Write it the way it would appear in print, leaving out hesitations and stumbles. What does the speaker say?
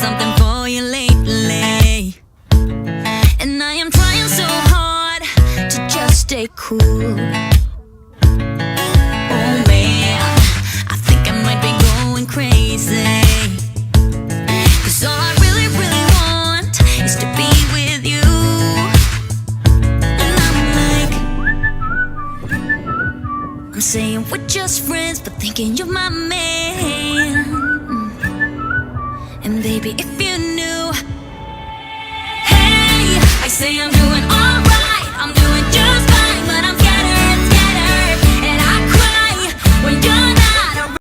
something for you lately, and I am trying so hard to just stay cool. Oh man, I think I might be going crazy, 'cause all I really, really want is to be with you. And I'm like, I'm saying we're just friends, but thinking you're my man. And baby, if you knew, hey, I say I'm doing